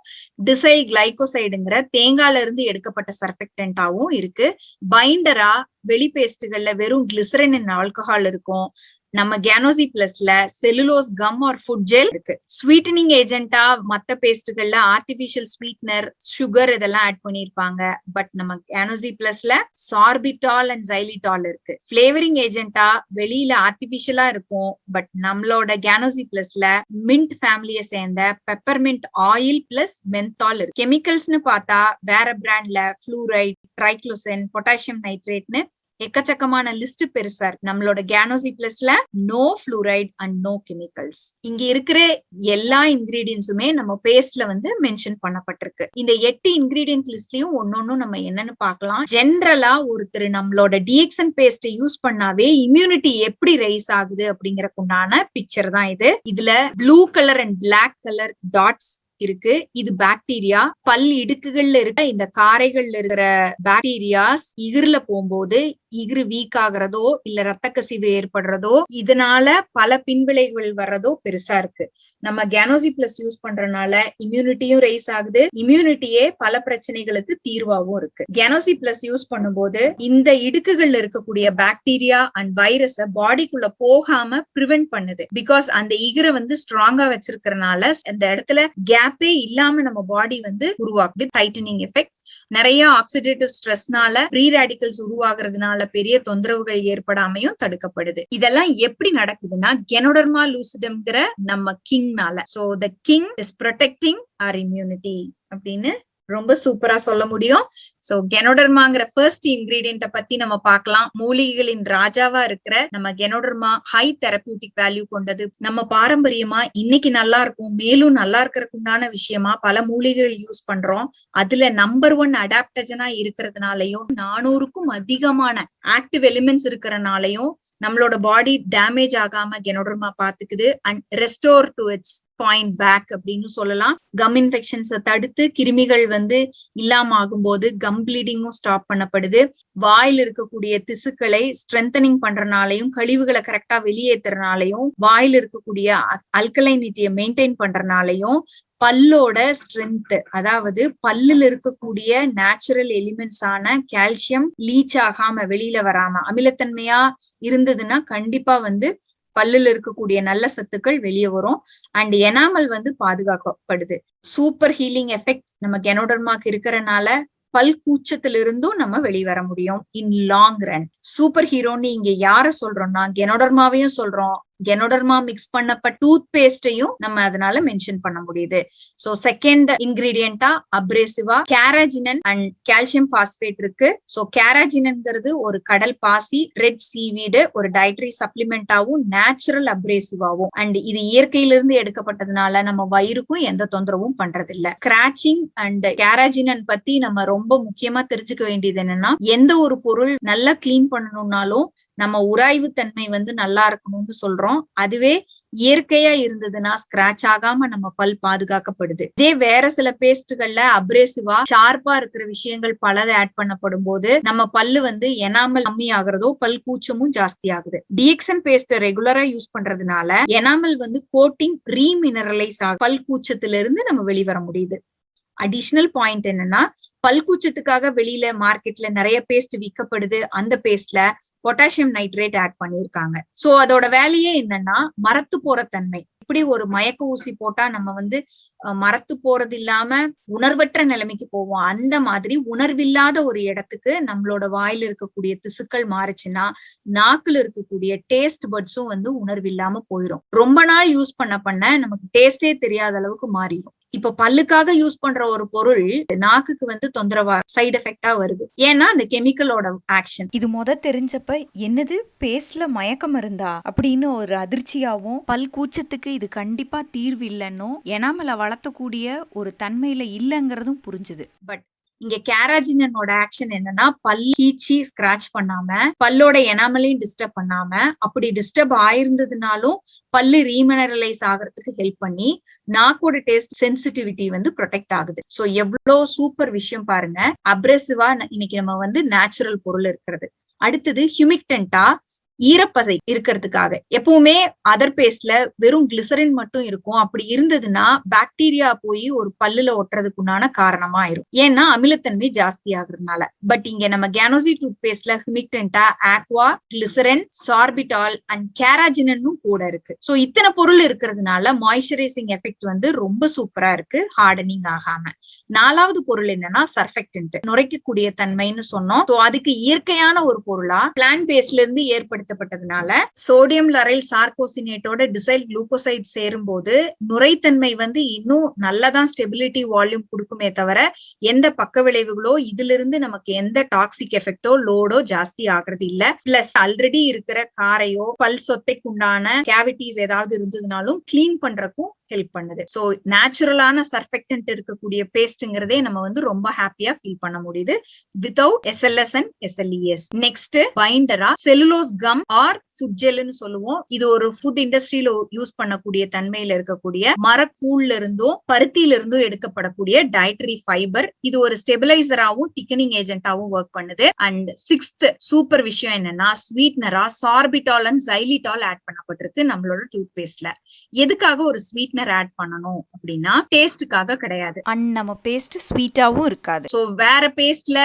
டிசைல் கிளைகோசைடுங்கிற தேங்காயில இருந்து எடுக்கப்பட்ட சர்ஃபெக்டன்டாவும் இருக்கு. பைண்டரா வெளி பேஸ்டுகள்ல வெறும் கிளிசரின் அண்ட் ஆல்கஹால் இருக்கும். நம்ம கேனோசி பிளஸ்ல cellulose gum or food gel இருக்கு. ஸ்வீட்டனிங் ஏஜென்டா மத்த பேஸ்டுகள்ல ஆர்டிபிஷியல் ஸ்வீட்னர், சுகர் இதெல்லாம் ஆட் பண்ணிருப்பாங்க. பட் நம்ம கேனோசி பிளஸ்ல சார்பிட்டால் அண்ட் xylitol இருக்கு. பிளேவரிங் ஏஜென்டா வெளியில ஆர்டிபிஷியலா இருக்கும். பட் நம்மளோட கேனோசி பிளஸ்ல மின்ட் ஃபேமிலியை சேர்ந்த பெப்பர்மின்ட் ஆயில் பிளஸ் மென்தால் இருக்கு. கெமிக்கல்ஸ்னு பார்த்தா வேற பிராண்ட்ல ஃப்ளூரைட், ட்ரைக்ளோசன், பொட்டாசியம் நைட்ரேட்னு எக்கச்சக்கமான லிஸ்ட் பெருசா இருக்கு. நம்மளோட கேனோசி பிளஸ்ல no fluoride and no chemicals. இங்க இருக்கிற எல்லா இன்கிரீடியன்ஸுமே நம்ம பேஸ்ட்ல வந்து மென்ஷன் பண்ணப்பட்டிருக்கு. இந்த 8 இன்கிரீடியன்ட் லிஸ்ட்லயும் ஒன்னொன்னும் நம்ம என்னன்னு பார்க்கலாம். ஜென்ரலா ஒருத்தர் நம்மளோட டிஎக்ஸ்என் பேஸ்ட் யூஸ் பண்ணாவே இம்யூனிட்டி எப்படி ரைஸ் ஆகுது அப்படிங்கறதுக்குண்டான பிக்சர் தான் இது. இதுல blue colour and black colour dots இருக்கு. இது பாக்டீரியா. பல் இடுக்குகள்ல இருக்க இந்த காரைகள்ல இருக்கிற பாக்டீரியாஸ் இகிர்ல போகும்போது இகிரு வீக் ஆகுறதோ இல்ல ரத்த கசிவு ஏற்படுறதோ இதனால பல பின்விளைவுகள் வர்றதோ பெருசா இருக்கு. நம்ம கேனோசி பிளஸ் யூஸ் பண்றதுனால இம்யூனிட்டியும் ரைஸ் ஆகுது. இம்யூனிட்டியே பல பிரச்சனைகளுக்கு தீர்வாகவும் இருக்கு. கேனோசி பிளஸ் யூஸ் பண்ணும்போது இந்த இடுக்குகள்ல இருக்கக்கூடிய பாக்டீரியா அண்ட் வைரஸ பாடிக்குள்ள போகாம பிரிவென்ட் பண்ணுது. பிகாஸ் அந்த இகிரை வந்து ஸ்ட்ராங்கா வச்சிருக்கிறதுனால அந்த இடத்துல கேப்பே இல்லாம நம்ம பாடி வந்து உருவாக்குது. டைட்டனிங் எஃபெக்ட், நிறைய ஆக்சிடேட்டிவ் ஸ்ட்ரெஸ்னால ஃப்ரீ ரேடிக்கல்ஸ் உருவாகிறதுனால பெரிய தொந்தரவுகள் ஏற்படாமையும் தடுக்கப்படுது. இதெல்லாம் எப்படி நடக்குதுன்னா கெனோடர்மா லூசிடம்ங்கிற நம்ம கிங்னால. So the king is protecting our immunity அப்படின்னு ரொம்ப சூப்பரா சொல்ல முடியும். சோ கெனோடர்மாங்கிற ஃபர்ஸ்ட் இன்கிரீடியன்ட பத்தி நம்ம பார்க்கலாம். மூலிகைகளின் ராஜாவா இருக்கிற நம்ம கெனோடர்மா ஹை தெரபியூட்டிக் வேல்யூ கொண்டது. நம்ம பாரம்பரியமா இன்னைக்கு நல்லா இருக்கும், மேலும் நல்லா இருக்கிறதுக்குண்டான விஷயமா பல மூலிகைகள் யூஸ் பண்றோம். அதுல நம்பர் 1 அடாப்டஜனா இருக்கிறதுனாலையும் 400க்கும் அதிகமான ஆக்டிவ் எலிமெண்ட்ஸ் இருக்கிறனாலையும் நம்மளோட பாடி டேமேஜ் ஆகாம கெனோடர்மா பாத்துக்குது. And restore to its point back அப்படின்னு சொல்லலாம். கம் இன்ஃபெக்ஷன்ஸை தடுத்து கிருமிகள் வந்து இல்லாம ஆகும்போது கம் ப்ளீடிங்கும் ஸ்டாப் பண்ணப்படுது. வாயில் இருக்கக்கூடிய திசுக்களை ஸ்ட்ரென்தனிங் பண்றதுனாலையும் கழிவுகளை கரெக்டா வெளியேற்றுறதுனாலையும் வாயில் இருக்கக்கூடிய அல்கலைனிட்டியை மெயின்டைன் பண்றதுனாலையும் பல்லோட ஸ்ட்ரென்த், அதாவது பல்லுல இருக்கக்கூடிய நேச்சுரல் எலிமெண்ட்ஸ் ஆன கால்சியம் லீச் ஆகாம வெளியில வராம, அமிலத்தன்மையா இருந்ததுன்னா கண்டிப்பா பல்லுல இருக்கக்கூடிய நல்ல சத்துக்கள் வெளியே வரும். அண்ட் எனாமல் பாதுகாக்கப்படுது. சூப்பர் ஹீலிங் எஃபெக்ட் நம்ம கெனோடர்மாக்கு இருக்கிறனால பல் கூச்சத்திலிருந்தும் நம்ம வெளிவர முடியும் இன் லாங் ரன். சூப்பர் ஹீரோன்னு இங்க யார சொல்றோம்னா கெனோடர்மாவையும் சொல்றோம், கெனோடர்மா மிக்ஸ் பண்ணப்பட்ட டூத் பேஸ்டையும் நம்ம அதனால மென்ஷன் பண்ண முடியுது. சோ செகண்ட் இன்கிரீடியண்டா அப்ரேசிவா கேராஜினன் அண்ட் கால்சியம் பாஸ்பேட் இருக்கு. சோ கேராஜினன்ங்கிறது ஒரு கடல் பாசி, ரெட் சீவீடு, ஒரு டயட்டரி சப்ளிமெண்டாவும் நேச்சுரல் அப்ரேசிவாவும், அண்ட் இது இயற்கையிலிருந்து எடுக்கப்பட்டதுனால நம்ம வயிறுக்கும் எந்த தொந்தரவும் பண்றது இல்ல. ஸ்கிராச்சிங் அண்ட் கேராஜினன் பத்தி நம்ம ரொம்ப முக்கியமா தெரிஞ்சுக்க வேண்டியது என்னன்னா, எந்த ஒரு பொருள் நல்லா கிளீன் பண்ணணும்னாலும் நம்ம உராய்வு தன்மை நல்லா இருக்கணும்னு சொல்றோம். அதுவே இயற்கையா இருந்ததுன்னா ஸ்கிராச் ஆகாம நம்ம பல் பாதுகாக்கப்படுது. இதே வேற சில பேஸ்ட்கள்ல அப்ரேசிவா ஷார்ப்பா இருக்கிற விஷயங்கள் பலதை ஆட் பண்ணப்படும் போது நம்ம பல்லு எனாமல் கம்மி ஆகுறதோ பல் கூச்சமும் ஜாஸ்தி ஆகுது. டிஎக்ஸ்என் பேஸ்ட் ரெகுலரா யூஸ் பண்றதுனால எனாமல் கோட்டிங் ரீமினரலைஸ் ஆகும், பல் கூச்சத்திலிருந்து நம்ம வெளிவர முடியுது. அடிஷனல் பாயிண்ட் என்னன்னா, பல்கூச்சத்துக்காக வெளியில மார்க்கெட்ல நிறைய பேஸ்ட் விற்கப்படுது. அந்த பேஸ்ட்ல பொட்டாசியம் நைட்ரேட் ஆட் பண்ணிருக்காங்க. சோ அதோட வேலையே என்னன்னா மரத்து போற தன்மை. இப்படி ஒரு மயக்க ஊசி போட்டா நம்ம மரத்து போறது இல்லாம உணர்வற்ற நிலைமைக்கு போவோம். அந்த மாதிரி உணர்வில்லாத ஒரு இடத்துக்கு நம்மளோட வாயில இருக்கக்கூடிய திசுக்கள் மாறுச்சுன்னா நாக்குல இருக்கக்கூடிய டேஸ்ட் பட்ஸும் உணர்வில்லாம போயிடும். ரொம்ப நாள் யூஸ் பண்ண நமக்கு டேஸ்டே தெரியாத அளவுக்கு மாறிடும். இப்ப பல்லுக்காக யூஸ் பண்ற ஒரு பொருள் நாக்குக்கு தொந்தரவா சைடு எஃபெக்டா வருது. ஏன்னா அந்த கெமிக்கலோட ஆக்ஷன். இது தெரிஞ்சப்ப என்னது பேஸ்ட்ல மயக்கம் இருந்தா அப்படின்னு ஒரு அதிர்ச்சியாவும், பல் கூச்சத்துக்கு இது கண்டிப்பா தீர்வு இல்லைன்னும், எனாமல வளர்த்தக்கூடிய ஒரு தன்மையில இல்லைங்கிறதும் புரிஞ்சுது. பட் இங்க கேராஜினனோட ஆக்ஷன் என்னன்னா, பல் கீச்சி ஸ்கிராச் பண்ணாம, பல்லோட எனாமலையும் டிஸ்டர்ப் பண்ணாம, அப்படி டிஸ்டர்ப் ஆயிருந்ததுனாலும் பல்லு ரீமினரலைஸ் ஆகிறதுக்கு ஹெல்ப் பண்ணி நாக்கோட டேஸ்ட் சென்சிட்டிவிட்டி ப்ரொடெக்ட் ஆகுது. சோ எவ்வளவு சூப்பர் விஷயம் பாருங்க. அப்ரெசிவா இன்னைக்கு நம்ம நேச்சுரல் பொருள் இருக்கிறது. அடுத்தது ஹியூமிக்டன்டா ஈரப்பசை இருக்கிறதுக்காக. எப்பவுமே அதர் பேஸ்ட்ல வெறும் கிளிசரின் மட்டும் இருக்கும். அப்படி இருந்ததுன்னா பாக்டீரியா போய் ஒரு பல்லுல ஒட்டுறதுக்குண்டான காரணமா இருக்கும், ஏன்னா அமிலத்தன்மை ஜாஸ்தி ஆகுறதுனால. பட் இங்க நம்ம கேனோசி டூத் பேஸ்ட்ல ஹியூமிக்டன்டா, ஆக்வா, கிளிசரின், சார்பிட்டால் அண்ட் கேராஜினனும் கூட இருக்கு. சோ இத்தனை பொருள் இருக்கிறதுனால மாய்ஸ்சரைசிங் எஃபெக்ட் ரொம்ப சூப்பரா இருக்கு, ஹார்டனிங் ஆகாம. நாலாவது பொருள் என்னன்னா சர்ஃபெக்டன்ட், நுரைக்கக்கூடிய தன்மைன்னு சொன்னோம். சோ அதுக்கு இயற்கையான ஒரு பொருளா பிளான்ட் பேஸ்ட்ல இருந்து ஏற்படுத்தப்பட்டதுனால சோடியம் லரைல் சார்கோசினேட்டோட டிசைல் குளுக்கோசைட் சேரும் போது நுரைத்தன்மை இன்னும் நல்லதான் ஸ்டெபிலிட்டி வால்யூம் கொடுக்குமே தவிர எந்த பக்க விளைவுகளோ இதுல இருந்து நமக்கு எந்த டாக்ஸிக் எஃபெக்டோ லோடோ ஜாஸ்தி ஆகுறது இல்ல. பிளஸ் ஆல்ரெடி இருக்கிற காரையோ பல் சொத்தைக்கு உண்டான கேவிட்டிஸ் ஏதாவது இருந்ததுனாலும் கிளீன் பண்றதுக்கும் ஹெல்ப் பண்ணுது. சோ நேச்சுரலான சர்ஃபெக்டன்ட் இருக்கக்கூடிய பேஸ்ட்ங்கிறதே நம்ம ரொம்ப ஹாப்பியா ஃபீல் பண்ண முடியுது without SLS and SLES. Next பைண்டரா செல்லுலோஸ் கம் ஆர் ஃபுட் ஜெல்னு சொல்லுவோம். இது ஒரு ஃபுட் இண்டஸ்ட்ரியில யூஸ் பண்ணக்கூடிய தன்மையில இருக்கக்கூடிய மரக்கூழ்ல இருந்தும் பருத்தியில இருந்தும் எடுக்கப்படக்கூடிய டயட்டரி ஃபைபர். இது ஒரு ஸ்டெபிலைசராவும் திக்கனிங் ஏஜென்டாவும் ஒர்க் பண்ணுது. அண்ட் சிக்ஸ்த் சூப்பர் விஷயம் என்னன்னா ஸ்வீட்னரா சார்பிட்டால் அண்ட் xylitol ஆட் பண்ணப்பட்டிருக்கு நம்மளோட டூத் பேஸ்ட்ல. எதுக்காக ஒரு ஸ்வீட்னர் ஆட் பண்ணணும் அப்படின்னா டேஸ்டுக்காக கிடையாது. அண்ட் நம்ம பேஸ்ட் ஸ்வீட்டாவும் இருக்காது. சோ வேற பேஸ்ட்ல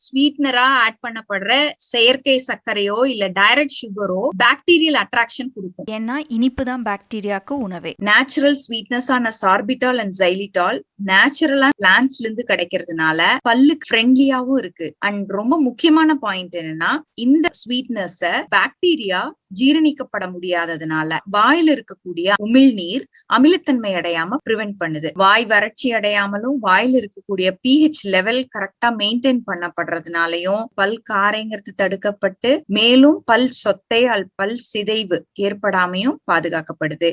ஸ்வீட்னரா ஆட் பண்ணப்படுற செயற்கை சர்க்கரையோ இல்ல டைரக்ட் சுகரோ பாக்டீரியல் அட்ராக்ஷன் கொடுக்கும். ஏன்னா இனிப்பு தான் பாக்டீரியாவுக்கு உணவே. நேச்சுரல் ஸ்வீட்னஸ் ஆன சார்பிட்டால் அண்ட் xylitol நேச்சுரலா பிளான்ட்ஸ்ல இருந்து கிடைக்கிறதுனால பல்லுக்கு ஃப்ரெண்ட்லியாவும் இருக்கு. அண்ட் ரொம்ப முக்கியமான பாயிண்ட் என்னன்னா இந்த ஸ்வீட்னஸ் பாக்டீரியா ஜீரணிக்கப்பட முடியாததுனால வாயில இருக்கக்கூடிய உமிழ்நீர் அமிலத்தன்மை அடையாம பிரிவென்ட் பண்ணுது. வாய் வறட்சி அடையாமலும் வாயில இருக்கக்கூடிய pH லெவல் கரெக்டா மெயின்டைன் பண்ணப்படுறதுனாலயும் பல் காரைங்கிறது தடுக்கப்பட்டு மேலும் பல் சொத்தை பல் சிதைவு ஏற்படாமையும் பாதுகாக்கப்படுது.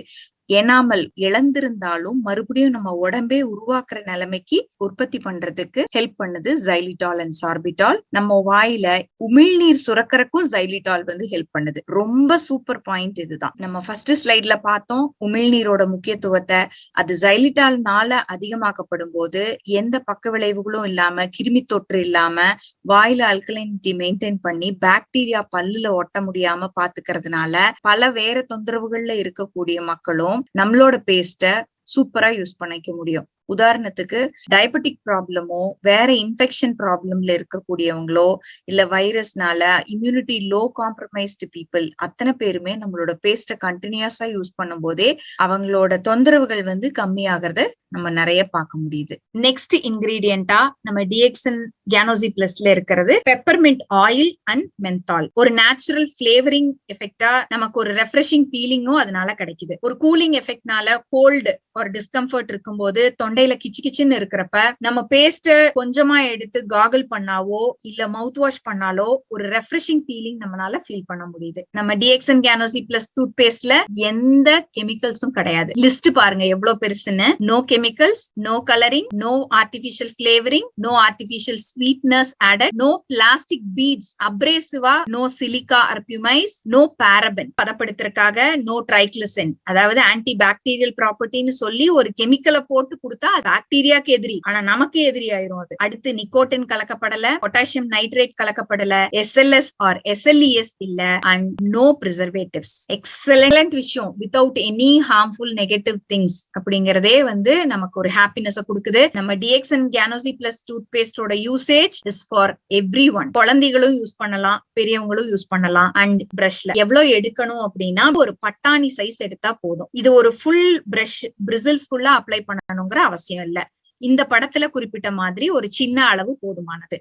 எனாமல் இழந்திருந்தாலும் மறுபடியும் நம்ம உடம்பே உருவாக்குற நிலைமைக்கு உற்பத்தி பண்றதுக்கு ஹெல்ப் பண்ணுது xylitol அண்ட் சார்பிட்டால். நம்ம வாயில உமிழ்நீர் சுரக்கிறதுக்கும் xylitol ஹெல்ப் பண்ணுது. ரொம்ப சூப்பர் பாயிண்ட் இதுதான். நம்ம ஃபர்ஸ்ட் ஸ்லைட்ல பார்த்தோம் உமிழ்நீரோட முக்கியத்துவத்தை. அது xylitolனால அதிகமாக்கப்படும் போது எந்த பக்க விளைவுகளும் இல்லாம கிருமி தொற்று இல்லாம வாயில அல்கலைனிட்டி மெயின்டைன் பண்ணி பாக்டீரியா பல்லுல ஒட்ட முடியாம பாத்துக்கிறதுனால பல வேற தொந்தரவுகள்ல இருக்கக்கூடிய மக்களும் நம்மளோட பேஸ்ட சூப்பரா யூஸ் பண்ணிக்க முடியும். உதாரணத்துக்கு டயபெட்டிக் ப்ராப்ளமோ வேற இன்ஃபெக்ஷன் ப்ராப்ளம்ல இருக்கக்கூடியவங்களோ இல்ல வைரஸ்னால இம்யூனிட்டி லோ காம்ப்ரமைஸ்டு பீப்புள் அத்தனை பேருமே நம்மளோட பேஸ்ட கண்டினியூஸா யூஸ் பண்ணும் போதே அவங்களோட தொந்தரவுகள் வந்து கம்மியாகிறத நம்ம நிறைய பார்க்க முடியுது. நெக்ஸ்ட் இன்கிரீடியண்டா நம்ம டிஎக்சன் கேனோசி பிளஸ்ல இருக்கிறது பெப்பர்மெண்ட் ஆயில் அண்ட் மென்தால். ஒரு நேச்சுரல் பிளேவரிங் எஃபெக்டா நமக்கு ஒரு ரெஃப்ரெஷிங் ஃபீலிங்கும் அதனால கிடைக்குது. ஒரு கூலிங் எஃபெக்ட்னால கோல்டு ஒரு டிஸ்கம்ஃபர்ட் இருக்கும்போது தொண்டையில கிச்சு கிச்சுன்னு இருக்கிறப்ப நம்ம பேஸ்ட கொஞ்சமா எடுத்து காகல் பண்ணாவோ இல்ல மவுத் வாஷ் பண்ணாலோ ஒரு ரெஃப்ரெஷிங் ஃபீலிங் நம்மளால ஃபீல் பண்ண முடியுது. நம்ம டிஎக்சன் கேனோசி பிளஸ் டூத் பேஸ்ட்ல எந்த கெமிக்கல்ஸும் கிடையாது. லிஸ்ட் பாருங்க எவ்வளவு பெருசுன்னு. No chemicals, no coloring, no artificial flavoring, no artificial sweetness added, no plastic beads, abrasive, no silica or pumice, no paraben. பதப்படுத்துறதுக்காக no triclosan, அதாவது ஆன்டி பாக்டீரியல் ப்ராப்பர்ட்டின்னு சொல்லி ஒரு கெமிக்கலை போட்டு கொடுத்தா பாக்டீரியாக்கு எதிரி, ஆனா நமக்கு எதிரி ஆயிரும் அது. அடுத்து நிக்கோட்டின் கலக்கப்படல, பொட்டாசியம் நைட்ரேட் கலக்கப்படல, SLS or SLES இல்ல, and no preservatives. எக்ஸலென்ட் விஷயம். Without any harmful negative things அப்படிங்கறதே வந்து நமக்கு ஒரு ஹாப்பினஸ் கொடுக்குது. நம்ம டிஎக்சன் கேனோசி பிளஸ் டூத் பேஸ்டோட usage is for everyone. குழந்தைகளும் யூஸ் பண்ணலாம், பெரியவங்களும் யூஸ் பண்ணலாம். அண்ட் பிரஷ்ல எவ்வளவு எடுக்கணும் அப்படின்னா ஒரு பட்டாணி சைஸ் எடுத்தா போதும். இது ஒரு ஃபுல் பிரஷ் பிரிசில்ஸ் ஃபுல்லா அப்ளை பண்ணணுங்கிற அவசியம் இல்ல. இந்த படத்துல குறிப்பிட்ட மாதிரி ஒரு சின்ன அளவு போதுமானது.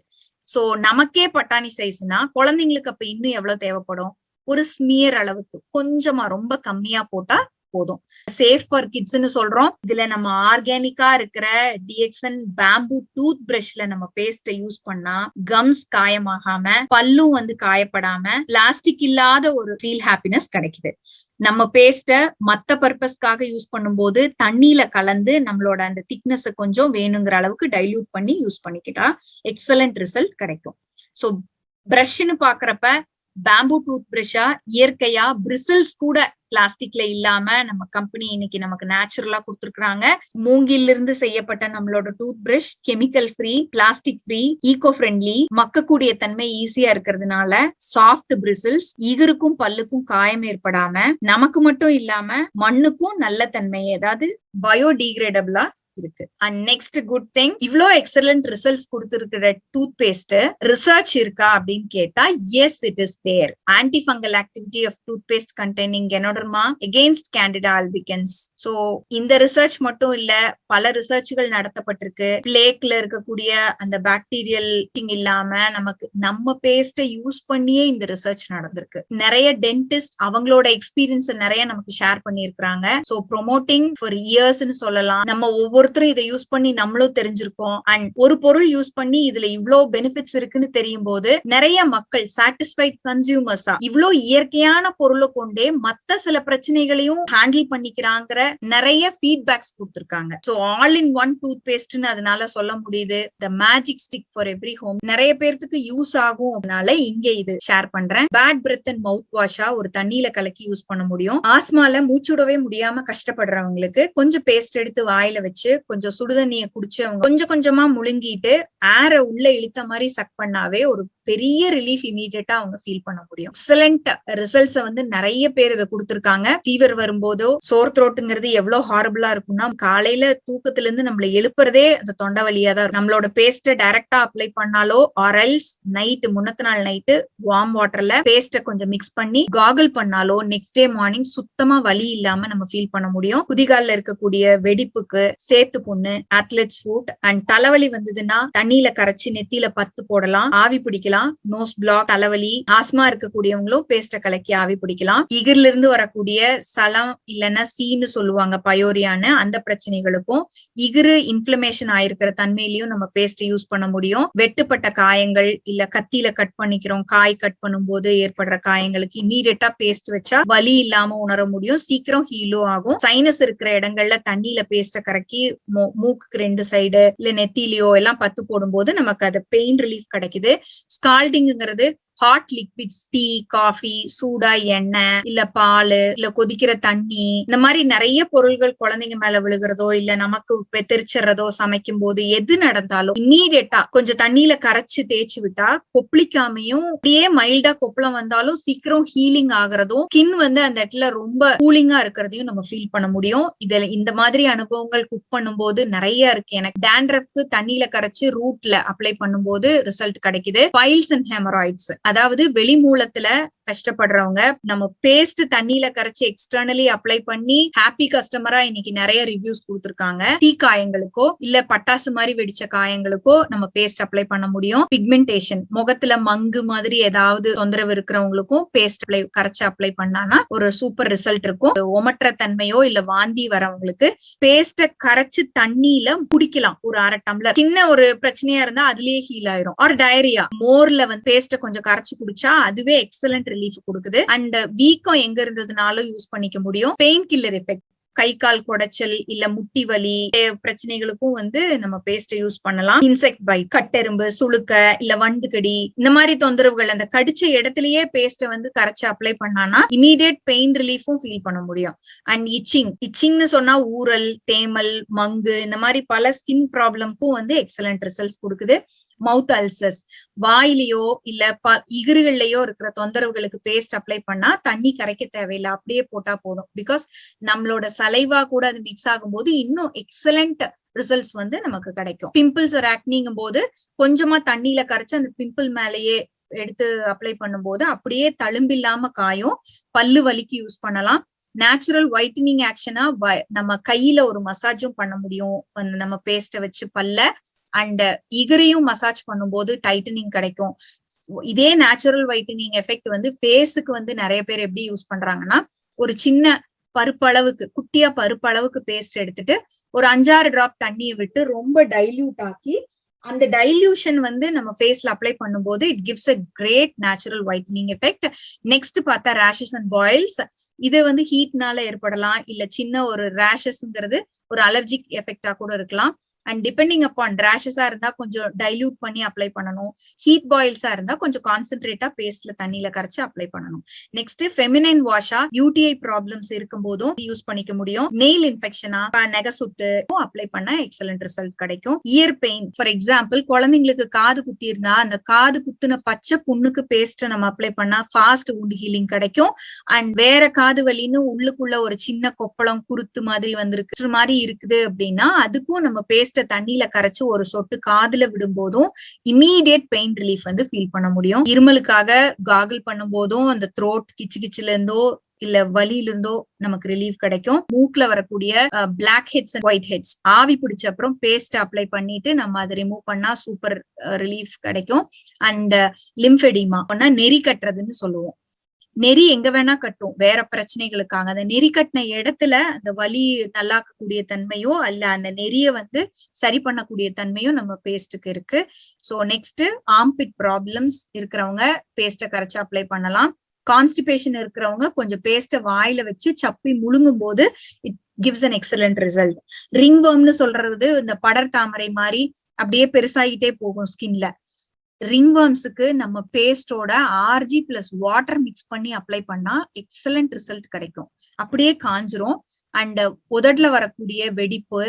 சோ நமக்கே பட்டாணி சைஸ்னா குழந்தைங்களுக்கு அப்ப இன்னும் எவ்வளவு தேவைப்படும்? ஒரு ஸ்மியர் அளவுக்கு கொஞ்சமா ரொம்ப கம்மியா போட்டா போதும். சேஃப் ஃபார் கிட்ஸ்னு சொல்றோம். இதுல நம்ம ஆர்கானிக்கா இருக்கிற டிஎக்சன் பேம்பு டூத் பிரஷ்ல நம்ம பேஸ்ட யூஸ் பண்ணா கம்ஸ் காயமாகாம பல்லும் வந்து காயப்படாம பிளாஸ்டிக் இல்லாத ஒரு ஃபீல் ஹாப்பினஸ் கிடைக்குது. நம்ம பேஸ்ட மத்த பர்பஸ்க்காக யூஸ் பண்ணும்போது தண்ணியில கலந்து நம்மளோட அந்த திக்னஸ் கொஞ்சம் வேணுங்கிற அளவுக்கு டைல்யூட் பண்ணி யூஸ் பண்ணிக்கிட்டா எக்ஸலண்ட் ரிசல்ட் கிடைக்கும். சோ பிரஷ்னு பாக்குறப்ப பேம்பு டூத் பிரஷா இயற்கையா பிரிசில்ஸ் கூட பிளாஸ்டிக்ல இல்லாம நம்ம கம்பெனி இன்னைக்கு நமக்கு நேச்சுரலா கொடுத்துருக்காங்க. மூங்கில இருந்து செய்யப்பட்ட நம்மளோட toothbrush chemical free, plastic free, eco friendly, மக்கக்கூடிய தன்மை ஈஸியா இருக்கிறதுனால சாஃப்ட் பிரிசில்ஸ், இகருக்கும் பல்லுக்கும் காயம் ஏற்படாம நமக்கு மட்டும் இல்லாம மண்ணுக்கும் நல்ல தன்மை, அதாவது பயோடிகிரேடபிளா இருக்கு. அண்ட் நெக்ஸ்ட் குட் திங், இவ்ளோ எக்ஸலண்ட் ரிசல்ட்ஸ் கொடுத்திருக்கிற டூத் பேஸ்ட் ரிசர்ச் இருக்கா அப்படின்னு கேட்டா yes it is there. Antifungal activity of toothpaste containing Ganoderma against Candida albicans. So இந்த ரிசர்ச் மட்டும் இல்ல, பல ரிசர்ச்கள் நடத்தப்பட்டிருக்கு. பிளேக்ல இருக்கக்கூடிய அந்த பாக்டீரியல் இல்லாம நமக்கு நம்ம பேஸ்ட யூஸ் பண்ணியே இந்த ரிசர்ச் நடந்திருக்கு. நிறைய டென்டிஸ்ட் அவங்களோட எக்ஸ்பீரியன்ஸ் நிறைய நமக்கு ஷேர் பண்ணிருக்காங்க. சோ ப்ரோமோட்டிங் ஃபார் இயர்ஸ்னு சொல்லலாம். நம்ம ஒவ்வொருத்தரும் இதை யூஸ் பண்ணி நம்மளும் தெரிஞ்சிருக்கோம். அண்ட் ஒரு பொருள் யூஸ் பண்ணி இதுல இவ்வளவு பெனிஃபிட்ஸ் இருக்குன்னு தெரியும் போது நிறைய மக்கள் சாட்டிஸ்ஃபைட் கன்சியூமர்ஸா இவ்வளோ இயற்கையான பொருளை கொண்டே மத்த சில பிரச்சனைகளையும் ஹேண்டில் பண்ணிக்கிறாங்கிற நிறைய ஃபீட்பேக்ஸ் கொடுத்திருக்காங்க. So all in one tooth பேஸ்ட்னு அதனால சொல்ல முடியுது. The magic stick for every home. நிறைய பேருக்கு யூஸ் ஆகும். அதனால இங்க இது ஷேர் பண்றேன். பேட் பிரெத் அண்ட் மவுத் வாஷா ஒரு தண்ணியில கலக்கி யூஸ் பண்ண முடியும். ஆஸ்மால மூச்சுடவே முடியாம கஷ்டப்படுறவங்களுக்கு கொஞ்சம் பேஸ்ட் எடுத்து வாயில வச்சு கொஞ்சம் சுடுதண்ணிய குடிச்சு அவங்க கொஞ்சம் கொஞ்சமா முழுங்கிட்டு ஏரை உள்ள இழுத்த மாதிரி சக் பண்ணாவே ஒரு பெரிய ரிலீஃப் இமீடியட்டா அவங்க ஃபீல் பண்ண முடியும். எக்ஸலண்ட் ரிசல்ட்ஸ் வந்து நிறைய பேர் இதை கொடுத்திருக்காங்க. ஃபீவர் வரும்போதோ சோர் த்ரோட்டுங்கிறது எவ்வளவு ஹாரபிளா இருக்கும்னா காலையில தூக்கத்துல இருந்து நம்மள எழுப்புறதே அந்த தொண்டை வழியா தான் இருக்கும். நம்மளோட பேஸ்ட டைரக்டா அப்ளை பண்ணாலோ ஆர்எல்ஸ் நைட்டு முன்னத்த நாள் நைட்டு வார்ம் வாட்டர்ல பேஸ்ட கொஞ்சம் மிக்ஸ் பண்ணி காகல் பண்ணாலோ நெக்ஸ்ட் டே மார்னிங் சுத்தமா வலி இல்லாம நம்ம ஃபீல் பண்ண முடியும். குதிகால்ல இருக்கக்கூடிய வெடிப்புக்கு, சேத்து புண்ணு, அத்லெட்ஸ் ஃபுட் அண்ட் தலைவலி வந்ததுன்னா தண்ணியில கரைச்சு நெத்தியில பத்து போடலாம், ஆவி பிடிக்கலாம். நோஸ் பிளாக், தலைவலி, ஆஸ்மா இருக்கக்கூடியவங்களும் பேஸ்ட கலக்கி ஆவி பிடிக்கலாம். இகிர்ல இருந்து வரக்கூடிய சலம் இல்லைன்னா சீன்னு சொல்லுவாங்க பயோரியான்னு, அந்த பிரச்சனைகளுக்கும் இகிரு இன்ஃபிளமேஷன் ஆயிருக்கிற தன்மையிலையும் நம்ம பேஸ்ட் யூஸ் பண்ண முடியும். வெட்டுப்பட்ட காயங்கள் இல்ல கத்தியில கட் பண்ணிக்கிறோம், காய் கட் பண்ணும் போது ஏற்படுற காயங்களுக்கு இமீடியட்டா பேஸ்ட் வச்சா வலி இல்லாம உணர முடியும், சீக்கிரம் ஹீலும் ஆகும். சைனஸ் இருக்கிற இடங்கள்ல தண்ணியில பேஸ்ட கறக்கி மூக்குக்கு 2 சைடு இல்ல நெத்திலியோ எல்லாம் பத்து போடும் போது நமக்கு அது பெயின் ரிலீஃப் கிடைக்குது. ஸ்கால்டிங்கிறது ஹாட் லிக்விட்ஸ், டீ, காஃபி, சூடா எண்ணெய், இல்ல பால், இல்ல கொதிக்கிற தண்ணி, இந்த மாதிரி நிறைய பொருள்கள் குழந்தைங்க மேல விழுகிறதோ இல்ல நமக்கு தெரிச்சிடறதோ சமைக்கும் போது எது நடந்தாலும் இம்மீடியட்டா கொஞ்சம் தண்ணியில கரைச்சு தேய்ச்சி விட்டா கொப்பளிக்காமையும் அப்படியே மைல்டா கொப்பளம் வந்தாலும் சீக்கிரம் ஹீலிங் ஆகுறதும் ஸ்கின் வந்து அந்த இடத்துல ரொம்ப கூலிங்கா இருக்கிறதையும் நம்ம ஃபீல் பண்ண முடியும். இதுல இந்த மாதிரி அனுபவங்கள் குக் பண்ணும்போது நிறைய இருக்கு. எனக்கு டேண்ட்ரஃப்க்கு தண்ணியில கரைச்சு ரூட்ல அப்ளை பண்ணும்போது ரிசல்ட் கிடைக்குது. பைல்ஸ் அண்ட் ஹெமராய்ட்ஸ், அதாவது வெளி மூலத்துல கஷ்டப்படுறவங்க நம்ம பேஸ்ட் தண்ணியில கரைச்சு எக்ஸ்டர்னலி அப்ளை பண்ணி ஹாப்பி கஸ்டமரா இன்னைக்கு நிறைய ரிவ்யூஸ் கொடுத்திருக்காங்க. தீ காயங்களுக்கோ இல்ல பட்டாசு மாதிரி வெடிச்ச காயங்களுக்கோ நம்ம பேஸ்ட் அப்ளை பண்ண முடியும். பிக்மெண்டேஷன், முகத்துல மங்கு மாதிரி ஏதாவது தொந்தரவு இருக்கிறவங்களுக்கும் பேஸ்ட் கரைச்சு அப்ளை பண்ணானா ஒரு சூப்பர் ரிசல்ட் இருக்கும். ஒமற்ற தன்மையோ இல்ல வாந்தி வரவங்களுக்கு பேஸ்ட கரைச்சு தண்ணியில குடிக்கலாம். ஒரு 1/2 டம்ளர். சின்ன ஒரு பிரச்சனையா இருந்தா அதுலயே ஹீல் ஆயிரும். ஒரு டயரியா, மோர்ல வந்து பேஸ்ட கொஞ்சம் கரைச்சு குடிச்சா அதுவே எக்ஸலன்ட் ரிலீஃப் கொடுக்குது. அண்ட் வீக்கம் எங்க இருந்ததுனாலும் யூஸ் பண்ணிக்க முடியும். பெயின் கில்லர் எஃபெக்ட், கை கால் குடைச்சல் இல்ல முட்டி வலி பிரச்சனைகளுக்கும் வந்து நம்ம பேஸ்ட் யூஸ் பண்ணலாம். இன்செக்ட் பைட், கட்டெரும்பு, சுளுக்க இல்ல வண்டு கடி, இந்த மாதிரி தொந்தரவுகள் அந்த கடிச்ச இடத்துலயே பேஸ்ட வந்து கரைச்சு அப்ளை பண்ணானா இமீடியட் பெயின் ரிலீஃபும் ஃபீல் பண்ண முடியும். அண்ட் இச்சிங்னு சொன்னா ஊரல், தேமல், மங்கு, இந்த மாதிரி பல ஸ்கின் ப்ராப்ளம்க்கும் வந்து எக்ஸலன்ட் ரிசல்ட்ஸ் கொடுக்குது. மவுத் அல்சர்ஸ், வாயிலையோ இல்ல இகுறுகள்லயோ இருக்கிற தொந்தரவுகளுக்கு பேஸ்ட் அப்ளை பண்ணா தண்ணி கரைக்க தேவையில்லை, அப்படியே போட்டா போதும். பிகாஸ் நம்மளோட சலைவா கூட அது மிக்ஸ் ஆகும் போது இன்னும் எக்ஸலண்ட் ரிசல்ட்ஸ் வந்து நமக்கு கிடைக்கும். பிம்பிள்ஸ் ஒரு ஆக்னிங்கும் போது கொஞ்சமா தண்ணியில கரைச்சு அந்த பிம்பிள் மேலேயே எடுத்து அப்ளை பண்ணும் போது அப்படியே தழும்பில்லாம காயும். பல்லு வலிக்கு யூஸ் பண்ணலாம். நேச்சுரல் ஒயிட்டனிங் ஆக்ஷனா நம்ம கையில ஒரு மசாஜும் பண்ண முடியும் நம்ம பேஸ்ட வச்சு பல்ல. அண்ட் இகரையும் மசாஜ் பண்ணும்போது டைட்டனிங் கிடைக்கும். இதே நேச்சுரல் ஒயிட்டனிங் எஃபெக்ட் வந்து ஃபேஸுக்கு வந்து நிறைய பேர் எப்படி யூஸ் பண்றாங்கன்னா, ஒரு சின்ன பருப்பளவுக்கு, குட்டியா பருப்பளவுக்கு பேஸ்ட் எடுத்துட்டு ஒரு 5-6 டிராப் தண்ணியை விட்டு ரொம்ப டைல்யூட் ஆக்கி அந்த டைல்யூஷன் வந்து நம்ம ஃபேஸ்ல அப்ளை பண்ணும்போது it gives a great natural whitening effect. Next பார்த்தா ரேஷஸ் அண்ட் பாயில்ஸ். இது வந்து ஹீட்னால ஏற்படலாம், இல்ல சின்ன ஒரு ரேஷஸ்ங்கிறது ஒரு அலர்ஜிக் எஃபெக்டா கூட இருக்கலாம். அண்ட் டிபெண்டிங் அப்பான் ரேஷஸா இருந்தா கொஞ்சம் டைல்யூட் பண்ணி அப்ளை பண்ணணும். ஹீட் பாயில்ஸா இருந்தா கொஞ்சம் கான்சென்ட்ரேட்டா பேஸ்ட்ல தண்ணியில கரைச்சு அப்ளை பண்ணணும். நெக்ஸ்ட் ஃபெமினைன் வாஷா யூடிஐ ப்ராப்ளம்ஸ் இருக்கும் போதும் யூஸ் பண்ணிக்க முடியும். நெயில் இன்ஃபெக்ஷனா, நெகசுத்து அப்ளை பண்ண எக்ஸலன்ட் ரிசல்ட் கிடைக்கும். இயர் பெயின், ஃபார் எக்ஸாம்பிள் குழந்தைங்களுக்கு காது குத்தி இருந்தா அந்த காது குத்துன பச்சை புண்ணுக்கு பேஸ்ட் நம்ம அப்ளை பண்ணா ஃபாஸ்ட் wound ஹீலிங் கிடைக்கும். அண்ட் வேற காது வலின்னு உள்ளுக்குள்ள ஒரு சின்ன கொப்பளம் குருத்து மாதிரி வந்திருக்கு மாதிரி இருக்குது அப்படின்னா அதுக்கும் நம்ம பேஸ்ட் தண்ணியில கரைச்சு ஒரு சொட்டு காதுல விடும் போதும் இமீடியட் பெயின் ரிலீஃப் வந்து ஃபீல் பண்ண முடியும். இருமலுக்காக காகிள் பண்ணும் போதும் அந்த த்ரோட் கிச்சு கிச்சுல இருந்தோ இல்ல வலியில இருந்தோ நமக்கு ரிலீஃப் கிடைக்கும். மூக்குல வரக்கூடிய blackheads and whiteheads ஆவி பிடிச்ச அப்புறம் பேஸ்ட் அப்ளை பண்ணிட்டு நம்ம அதை ரிமூவ் பண்ணா சூப்பர் ரிலீஃப் கிடைக்கும். அண்ட் லிம்ஃபெடிமா நெறி கட்டுறதுன்னு சொல்லுவோம். நெறி எங்க வேணா கட்டும் வேற பிரச்சனைகளுக்காக. அந்த நெறி கட்டின இடத்துல அந்த வலி நல்லாக்கக்கூடிய தன்மையோ அல்ல அந்த நெறிய வந்து சரி பண்ணக்கூடிய தன்மையும் நம்ம பேஸ்டுக்கு இருக்கு. சோ நெக்ஸ்ட் ஆம்பிட் ப்ராப்ளம்ஸ் இருக்கிறவங்க பேஸ்ட கரைச்சு அப்ளை பண்ணலாம். கான்ஸ்டிபேஷன் இருக்கிறவங்க கொஞ்சம் பேஸ்ட வாயில வச்சு சப்பி முழுங்கும் போது it gives an excellent result. ரிங்வர்ம்னு சொல்றது இந்த படர் தாமரை மாதிரி அப்படியே பெருசாகிட்டே போகும் ஸ்கின்ல. ரிங்வர்ம்ஸுக்கு நம்ம பேஸ்டோட RG பிளஸ் வாட்டர் மிக்ஸ் பண்ணி அப்ளை பண்ணா எக்ஸலன்ட் ரிசல்ட் கிடைக்கும். அப்படியே காஞ்சிரும். அண்ட் உதடுல வரக்கூடிய வெடிப்பு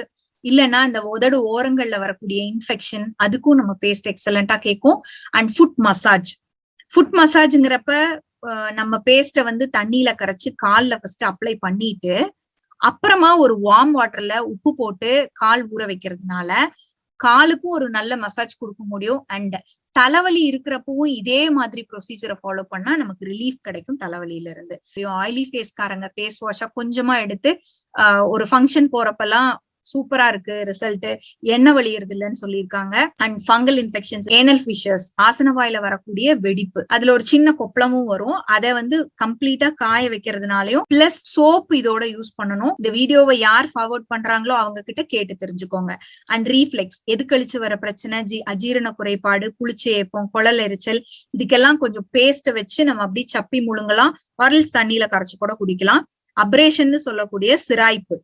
இல்லைன்னா இந்த உதடு ஓரங்கள்ல வரக்கூடிய இன்ஃபெக்ஷன் அதுக்கும் நம்ம பேஸ்ட் எக்ஸலண்டா கேட்கும். அண்ட் ஃபுட் மசாஜ்ங்கிறப்ப நம்ம பேஸ்ட வந்து தண்ணியில கரைச்சு கால்ல ஃபர்ஸ்ட் அப்ளை பண்ணிட்டு அப்புறமா ஒரு வார்ம் வாட்டர்ல உப்பு போட்டு கால் ஊற வைக்கிறதுனால காலுக்கும் ஒரு நல்ல மசாஜ் கொடுக்க முடியும். அண்ட் தலைவலி இருக்கிறப்பவும் இதே மாதிரி ப்ரொசீஜரை ஃபாலோ பண்ணா நமக்கு ரிலீஃப் கிடைக்கும் தலைவலியில இருந்து. ஆயிலி ஃபேஸ்காரங்க ஃபேஸ் வாஷா கொஞ்சமா எடுத்து ஒரு ஃபங்க்ஷன் போறப்பெல்லாம் சூப்பரா இருக்கு ரிசல்ட், எண்ணெய் வலியறது இல்லைன்னு சொல்லியிருக்காங்க. And fungal infections, anal Fisher's, ஆசன வாயில வரக்கூடிய வெடிப்பு, அதுல ஒரு சின்ன கொப்பளமும் வரும். அதை வந்து கம்ப்ளீட்டா காய வைக்கிறதுனாலயும் பிளஸ் சோப் இதோட யூஸ் பண்ணணும். இந்த வீடியோவை யார் ஃபார்வர்ட் பண்றாங்களோ அவங்க கிட்ட கேட்டு தெரிஞ்சுக்கோங்க. அண்ட் ரீஃப்ளெக்ஸ், எதுக்கழிச்சு வர பிரச்சனை, அஜீரண குறைபாடு, புளிச்ச ஏப்பம், குழல் எரிச்சல், இதுக்கெல்லாம் கொஞ்சம் பேஸ்ட வச்சு நம்ம அப்படி சப்பி முழுங்கலாம். வரல்ஸ் தண்ணியில கரைச்சு கூட குடிக்கலாம். அப்ரேஷன் சொல்லக்கூடிய சிராய்ப்பு,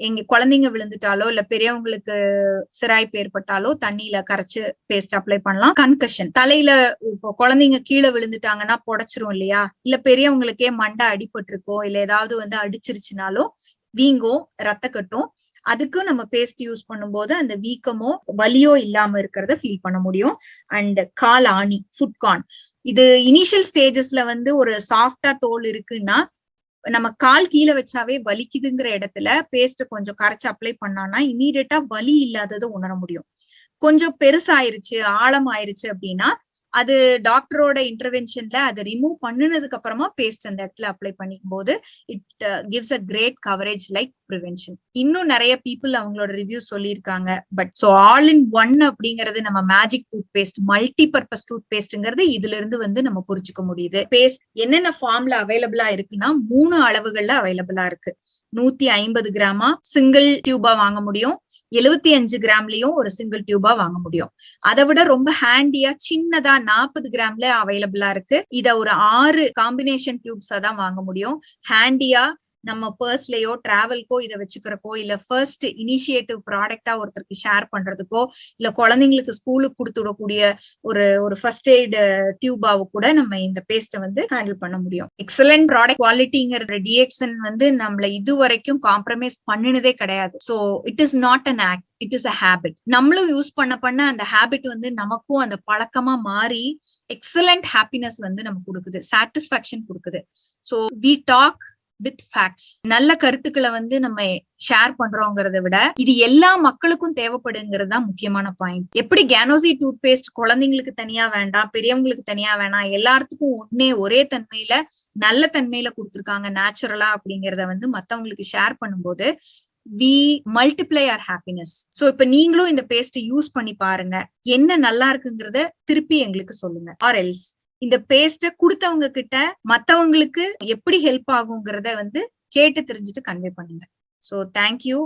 எங்க குழந்தைங்க விழுந்துட்டாலோ இல்ல பெரியவங்களுக்கு சிராய்ப்பு ஏற்பட்டாலோ தண்ணியில கரைச்சு பேஸ்ட் அப்ளை பண்ணலாம். கன்கஷன், தலையில இப்போ குழந்தைங்க கீழே விழுந்துட்டாங்கன்னா புடைச்சிரும் இல்லையா, இல்ல பெரியவங்களுக்கே மண்டை அடிபட்டிருக்கோ இல்ல ஏதாவது வந்து அடிச்சிருச்சுனாலோ வீங்கும், ரத்த கட்டும். அதுக்கு நம்ம பேஸ்ட் யூஸ் பண்ணும்போது அந்த வீக்கமோ வலியோ இல்லாம இருக்கிறத ஃபீல் பண்ண முடியும். அண்ட் கால் ஆணி, ஃபுட்கார்ன், இது இனிஷியல் ஸ்டேஜஸ்ல வந்து ஒரு சாஃப்டா தோல் இருக்குன்னா நம்ம கால் கீழே வச்சாவே வலிக்குதுங்கிற இடத்துல பேஸ்ட் கொஞ்சம் கரைச்சு அப்ளை பண்ணான்னா இமீடியட்டா வலி இல்லாததை உணர முடியும். கொஞ்சம் பெருசாயிருச்சு, ஆழம் ஆயிருச்சு அப்படின்னா அது டாக்டரோட இன்டர்வென்ஷன்ல அதை ரிமூவ் பண்ணினதுக்கு அப்புறமா பேஸ்ட் அந்த இடத்துல அப்ளை பண்ணிக்கும் போது it gives a great coverage like prevention. இன்னும் நிறைய பீப்புள் அவங்களோட ரிவ்யூ சொல்லியிருக்காங்க. But so all in one அப்படிங்கிறது நம்ம magic toothpaste, multipurpose tooth பேஸ்ட்ங்கிறது இதுல இருந்து வந்து நம்ம புரிஞ்சுக்க முடியுது. பேஸ்ட் என்னென்ன ஃபார்ம்ல அவைலபிளா இருக்குன்னா 3 அளவுகள்ல அவைலபிளா இருக்கு. 150 கிராமா சிங்கிள் டியூபா வாங்க முடியும், 75 கிராம்லயும் ஒரு சிங்கிள் டியூபா வாங்க முடியும். அதை விட ரொம்ப ஹேண்டியா சின்னதா 40 கிராம்ல அவைலபிளா இருக்கு. இத ஒரு 6 காம்பினேஷன் டியூப்ஸா தான் வாங்க முடியும். ஹேண்டியா நம்ம பர்ஸ்லயோ டிராவல்கோ இதை வச்சுக்கிறக்கோ இல்ல ஃபர்ஸ்ட் இனிஷியேட்டிவ் ப்ராடக்டா ஒருத்தருக்கு ஷேர் பண்றதுக்கோ இல்ல குழந்தைங்களுக்கு ஸ்கூலுக்கு கொடுத்து விடக்கூடிய ஒரு ஃபர்ஸ்ட் எய்ட் டியூபாவை கூட நம்ம இந்த பேஸ்ட்டை வந்து ஹேண்டில் பண்ண முடியும். எக்ஸலன்ட் ப்ராடக்ட் குவாலிட்டிங்கிற டிஎக்சன் வந்து நம்மள இது வரைக்கும் காம்ப்ரமைஸ் பண்ணினதே கிடையாது. So it is not an act, it is a habit. நம்மளும் யூஸ் பண்ண அந்த ஹேபிட் வந்து நமக்கும் அந்த பழக்கமா மாறி எக்ஸலண்ட் ஹாப்பினஸ் வந்து நமக்கு கொடுக்குது, சாட்டிஸ்பாக்சன் கொடுக்குது. So we talk with facts. நல்ல கருத்துக்களை வந்து நம்ம ஷேர் பண்றோங்கிறத விட இது எல்லா மக்களுக்கும் தேவைப்படுங்கிறது தான் முக்கியமான பாயிண்ட். எப்படி கேனோசி டூத் பேஸ்ட் குழந்தைங்களுக்கு தனியா வேண்டாம், பெரியவங்களுக்கு தனியா வேணாம், எல்லாத்துக்கும் ஒரே தன்மையில நல்ல தன்மையில கொடுத்துருக்காங்க நேச்சுரலா அப்படிங்கறத வந்து மத்தவங்களுக்கு ஷேர் பண்ணும்போது we multiply our happiness. So இப்ப நீங்களும் இந்த பேஸ்ட் யூஸ் பண்ணி பாருங்க, என்ன நல்லா இருக்குங்கிறத திருப்பி எங்களுக்கு சொல்லுங்க. ஆர் எல்ஸ் இந்த பேஸ்ட கொடுத்தவங்க கிட்ட மத்தவங்களுக்கு எப்படி ஹெல்ப் ஆகுங்கிறத வந்து கேட்டு தெரிஞ்சுட்டு கன்வே பண்ணுங்க. So thank you.